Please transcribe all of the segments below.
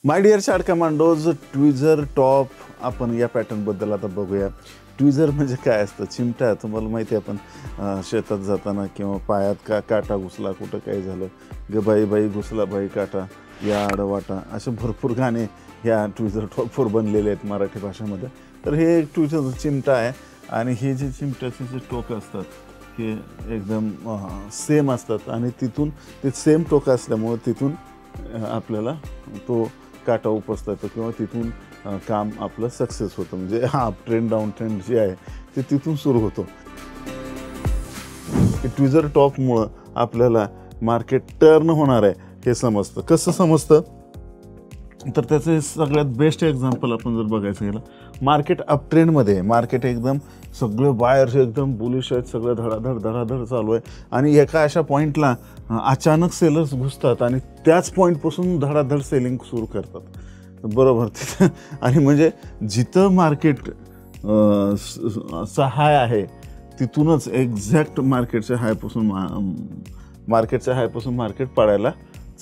माय dear chart commandos, tweezer top आपण या पॅटर्नबद्दल आता बघूया. ट्विझर म्हणजे काय असतं? चिमटा. तुम्हाला माहिती आहे, आपण शेतात जाताना किंवा पायात काटा घुसला, कुठं काय झालं, ग बाई बाई घुसला बाई काटा, या आडवाटा, असे भरपूर गाणे ह्या ट्विझर टॉपवर बनलेले आहेत मराठी भाषेमध्ये. तर हे एक ट्विझर चिमटा आहे आणि हे जे चिमट्याचे जे टोक असतात हे एकदम सेम असतात आणि तिथून ते सेम टोक असल्यामुळे तिथून आपल्याला तो काटा उपसता येतो किंवा तिथून काम आपलं सक्सेस होतं. म्हणजे अप ट्रेंड डाऊन ट्रेंड जे आहे ते तिथून सुरू होतो. ट्विझर टॉपमुळं आपल्याला मार्केट टर्न होणार आहे हे समजतं. कसं समजतं? तर त्याचं सगळ्यात बेस्ट एक्झाम्पल आपण जर बघायचं गेलं, मार्केट अप ट्रेंडमध्ये, मार्केट एकदम सगळे बायर्स एकदम बुलिश आहेत, सगळं धडाधड धडाधड चालू आहे आणि एका अशा पॉईंटला अचानक सेलर्स घुसतात आणि त्याच पॉईंटपासून धडाधड सेलिंग सुरू करतात. बरोबर तिथं आणि म्हणजे जिथं मार्केट चा हाय आहे तिथूनच एक्झॅक्ट मार्केटच्या हायपासून मार्केट पडायला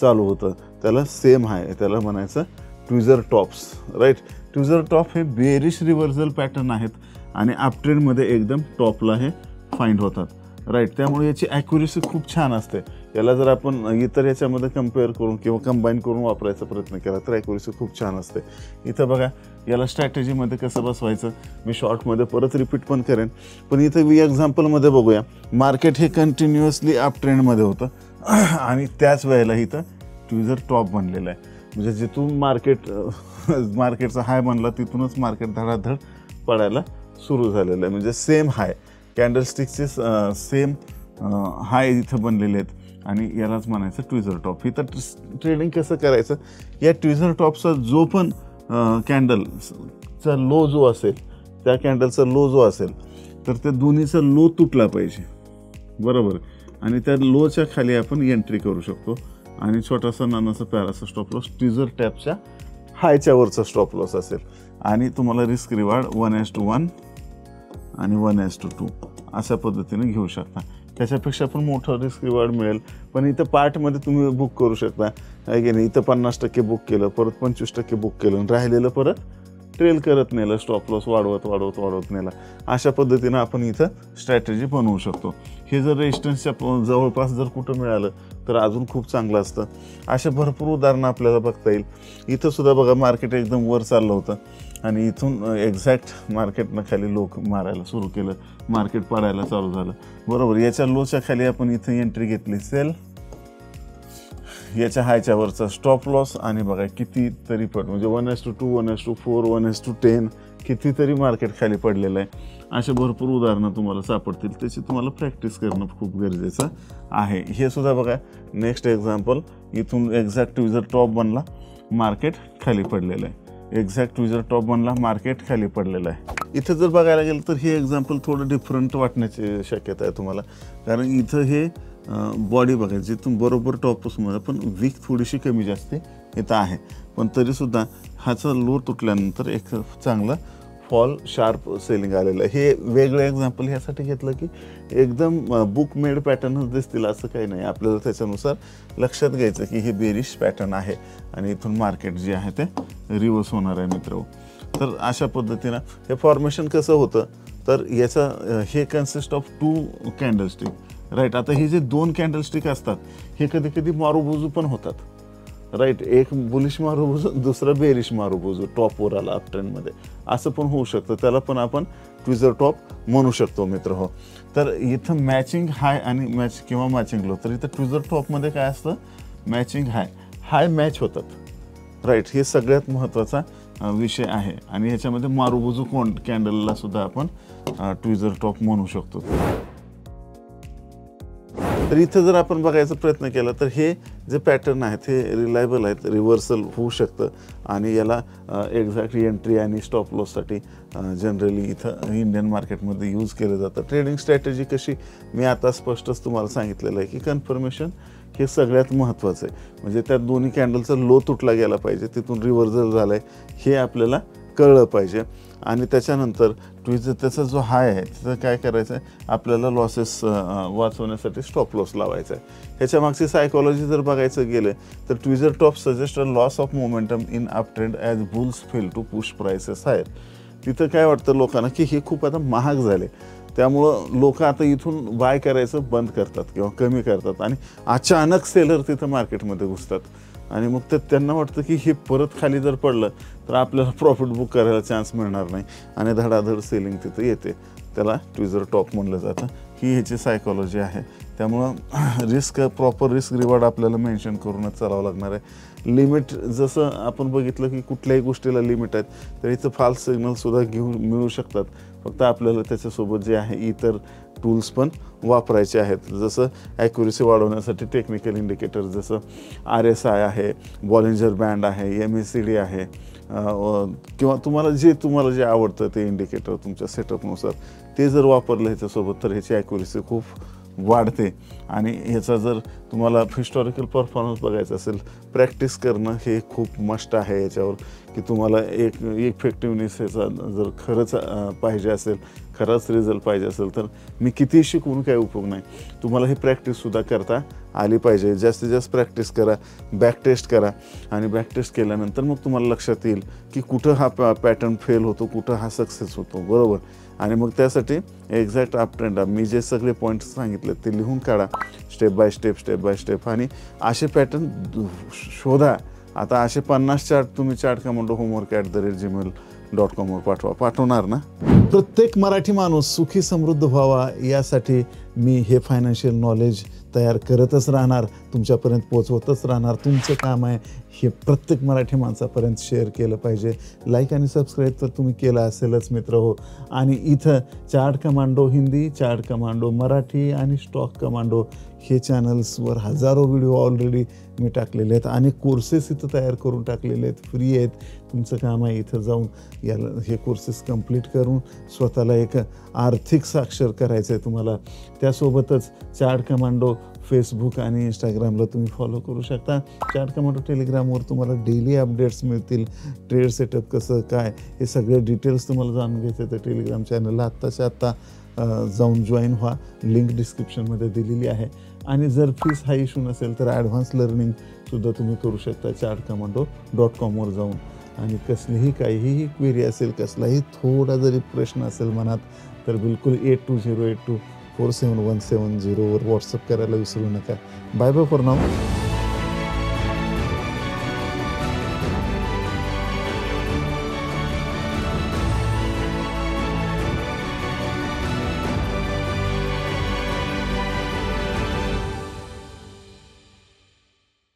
चालू होतं. त्याला सेम हाय, त्याला म्हणायचं ट्विझर टॉप्स, राईट. ट्विझर टॉप हे बेरिश रिव्हर्सल पॅटर्न आहेत आणि अपट्रेंडमध्ये एकदम टॉपला हे फाइंड होतात, राईट. त्यामुळे याची ॲक्युरेसी खूप छान असते. याला जर आपण इतर याच्यामध्ये कम्पेअर करून किंवा कंबाईन करून वापरायचा प्रयत्न केला तर ॲक्युरेसी खूप छान असते. इथं बघा, याला स्ट्रॅटेजीमध्ये कसं बसवायचं मी शॉर्टमध्ये परत रिपीट पण करेन, पण इथं एक्झाम्पलमध्ये बघूया. मार्केट हे कंटिन्युअसली अप ट्रेंडमध्ये होतं आणि त्याच वेळेला इथं ट्विझर टॉप बनलेला आहे. म्हणजे जिथून मार्केटचा हाय बनला तिथूनच मार्केट धडाधड पडायला सुरू झालेलं आहे. म्हणजे सेम हाय, कॅन्डलस्टिकचे सेम हाय इथं बनलेले आहेत आणि यालाच म्हणायचं ट्विझर टॉप. इथं ट्रेडिंग कसं करायचं? या ट्विझर टॉपचा जो पण कॅन्डलचा लो जो असेल, त्या कॅन्डलचा लो जो असेल तर त्या दोन्हीचा लो तुटला पाहिजे, बरोबर. आणि त्या लोच्या खाली आपण एंट्री करू शकतो आणि छोटासा नानासा प्याराचा स्टॉप लॉस ट्विझर टॅपच्या हायच्या वरचा स्टॉप लॉस असेल आणि तुम्हाला रिस्क रिवॉर्ड 1:1 आणि 1:2 अशा पद्धतीने घेऊ शकता. त्याच्यापेक्षा पण मोठं रिस्क रिवॉर्ड मिळेल, पण इथं पार्टमध्ये तुम्ही बुक करू शकता, आहे की नाही. इथं 50% बुक केलं, परत 25% बुक केलं आणि राहिलेलं परत ट्रेल करत नेलं, स्टॉप लॉस वाढवत नेला. अशा पद्धतीनं आपण इथं स्ट्रॅटेजी बनवू शकतो. हे जर रेजिस्टन्सच्या जवळपास जर कुठं मिळालं तर अजून खूप चांगलं असतं. अशा भरपूर उदाहरणं आपल्याला बघता येईल. इथं सुद्धा बघा, मार्केट एकदम वर चाललं होतं आणि इथून एक्झॅक्ट मार्केटनं खाली लोक मारायला सुरू केलं, मार्केट पडायला चालू झालं, बरोबर. याच्या लोच्या खाली आपण इथं एंट्री घेतली, सेल. याच्या हायच्या वरचा स्टॉप लॉस आणि बघा कितीतरी पट, म्हणजे 1:2, 1:4, 1:10 कितीतरी मार्केट खाली पडलेलं आहे. अशा भरपूर उदाहरणं तुम्हाला सापडतील. त्याची तुम्हाला प्रॅक्टिस करणं खूप गरजेचं आहे. हे सुद्धा बघा, नेक्स्ट एक्झाम्पल. इथून एक्झॅक्ट ट्विझर टॉप बनला, मार्केट खाली पडलेलं आहे. एक्झॅक्ट ट्विझर टॉप बनला, मार्केट खाली पडलेलं आहे. इथं जर बघायला गेलं तर हे एक्झाम्पल थोडं डिफरंट वाटण्याची शक्यता आहे तुम्हाला, कारण इथं हे बॉडी बघा जिथून बरोबर टॉपपासून पण वीक थोडीशी कमी जास्त इथं आहे, पण तरीसुद्धा ह्याचा लो तुटल्यानंतर एक चांगला फॉल शार्प सेलिंग आलेलं आहे. हे वेगळं एक्झाम्पल ह्यासाठी घेतलं की एकदम बुक मेड पॅटर्नच दिसतील असं काही नाही. आपल्याला त्याच्यानुसार लक्षात घ्यायचं की हे बेरिश पॅटर्न आहे आणि इथून मार्केट जे आहे ते रिव्हर्स होणार आहे मित्र. तर अशा पद्धतीनं हे फॉर्मेशन कसं होतं, तर याचा हे कन्सिस्ट ऑफ 2 कॅन्डलस्टिक, राईट. आता हे जे 2 कॅन्डलस्टिक असतात हे कधी कधी मारूबुजू पण होतात, राईट. एक बुलिश मारूबुजू, दुसरं बेरिश मारूबुजू टॉपवर आला अप ट्रेंडमध्ये, असं पण होऊ शकतं. त्याला पण आपण ट्विझर टॉप म्हणू शकतो मित्र हो. तर इथं मॅचिंग हाय आणि मॅचिंग लो. तर इथं ट्विझर टॉपमध्ये काय असतं? मॅचिंग हाय मॅच होतात, राईट. हे सगळ्यात महत्त्वाचा विषय आहे आणि ह्याच्यामध्ये मारूबुजू कॅन्डलला सुद्धा आपण ट्विझर टॉप म्हणू शकतो. तर इथं जर आपण बघायचा प्रयत्न केला तर हे जे पॅटर्न आहेत हे रिलायबल आहेत, रिव्हर्सल होऊ शकतं आणि याला एक्झॅक्ट एंट्री आणि स्टॉप लॉससाठी जनरली इथं इंडियन मार्केटमध्ये यूज केलं जातं. ट्रेडिंग स्ट्रॅटेजी कशी मी आता स्पष्टच तुम्हाला सांगितलेलं आहे की कन्फर्मेशन हे सगळ्यात महत्त्वाचं आहे. म्हणजे त्या दोन्ही कॅन्डलचा लो तुटला गेला पाहिजे, तिथून रिव्हर्सल झालं आहे हे आपल्याला कळलं पाहिजे. आणि त्याच्यानंतर ट्विझर त्याचा जो हाय आहे त्याचं काय करायचं आहे, आपल्याला लॉसेस वाचवण्यासाठी स्टॉप लॉस लावायचा आहे. ह्याच्या मागची सायकॉलॉजी जर बघायचं गेलं तर tweezer top suggest a loss of momentum in up trend as bulls fail to push prices higher. तिथं काय वाटतं लोकांना की हे खूप आता महाग झाले, त्यामुळं लोक आता इथून बाय करायचं बंद करतात किंवा कमी करतात आणि अचानक सेलर तिथं मार्केटमध्ये घुसतात आणि मग ते त्यांना वाटतं की हे परत खाली जर पडलं तर आपल्याला प्रॉफिट बुक करायला चान्स मिळणार नाही आणि धडाधड सेलिंग तिथं येते. त्याला ट्विझर टॉप म्हणलं जातं. ही ह्याची सायकॉलॉजी आहे. त्यामुळं रिस्क प्रॉपर रिस्क रिवॉर्ड आपल्याला मेन्शन करूनच चालावं लागणार आहे. लिमिट जसं आपण बघितलं की कुठल्याही गोष्टीला लिमिट आहेत तर इथं फाल्स सिग्नलसुद्धा मिळू शकतात. फक्त आपल्याला त्याच्यासोबत जे आहे इतर टूल्स पण वापरायचे आहेत. जसं ॲक्युरेसी वाढवण्यासाठी टेक्निकल इंडिकेटर जसं RSI आहे, बॉलिंजर बँड आहे, MACD आहे किंवा तुम्हाला जे आवडतं ते इंडिकेटर तुमच्या सेटअपनुसार ते जर वापरलं ह्याच्यासोबत तर ह्याची ॲक्युरेसी खूप वाढते. आणि ह्याचा जर तुम्हाला हिस्टॉरिकल परफॉर्मन्स बघायचा असेल, प्रॅक्टिस करणं हे खूप मस्ट आहे याच्यावर की तुम्हाला एक इफेक्टिव्हनेस ह्याचा जर खरंच पाहिजे असेल, खरंच रिझल्ट पाहिजे असेल तर मी कितीही शिकवून काही उपयोग नाही. तुम्हाला ही प्रॅक्टिससुद्धा करता आली पाहिजे. जास्तीत जास्त प्रॅक्टिस करा, बॅक टेस्ट करा आणि बॅक टेस्ट केल्यानंतर मग तुम्हाला लक्षात येईल की कुठं हा पॅटर्न फेल होतो, कुठं हा सक्सेस होतो. बरोबर. आणि मग त्यासाठी एक्झॅक्ट अप ट्रेंड मी जे सगळे पॉईंट्स सांगितले ते लिहून काढा स्टेप बाय स्टेप आणि असे पॅटर्न शोधा. आता असे 50 चार्ट तुम्ही चार्ट कमांडो homework@gmail.com वर पाठवणार ना. प्रत्येक मराठी माणूस सुखी समृद्ध व्हावा यासाठी मी हे फायनान्शियल नॉलेज तयार करतच राहणार, तुमच्यापर्यंत पोचवतच राहणार. तुमचं काम आहे हे प्रत्येक मराठी माणसापर्यंत शेअर केलं पाहिजे. लाईक आणि सबस्क्राईब तर तुम्ही केलं असेलच मित्र हो. आणि इथं chart commando Hindi, chart commando Marathi आणि स्टॉक कमांडो हे चॅनल्सवर हजारो व्हिडिओ ऑलरेडी मी टाकलेले आहेत आणि कोर्सेस इथं तयार करून टाकलेले आहेत, फ्री आहेत. तुमचं काम आहे इथं जाऊन हे कोर्सेस कंप्लीट करून स्वतःला एक आर्थिक साक्षर करायचं आहे तुम्हाला. त्यासोबतच चार्ट कमांडो फेसबुक आणि इंस्टाग्रामला तुम्ही फॉलो करू शकता. चार्ट कमांडो टेलिग्रामवर तुम्हाला डेली अपडेट्स मिळतील. ट्रेड सेटअप कसं काय हे सगळे डिटेल्स तुम्हाला जाणून घ्यायचे तर टेलिग्राम चॅनलला आत्ताच्या आत्ता जाऊन जॉईन व्हा. लिंक डिस्क्रिप्शनमध्ये दिलेली आहे. आणि जर फीस हा इश्यू नसेल तर ॲडव्हान्स लर्निंगसुद्धा तुम्ही करू शकता chartcommando.com वर जाऊन. आणि कसलीही काहीही क्वेरी असेल, कसलाही थोडा जरी प्रश्न असेल मनात तर बिलकुल 8208247170 वर व्हॉट्सअप करायला विसरू नका. Bye bye for now.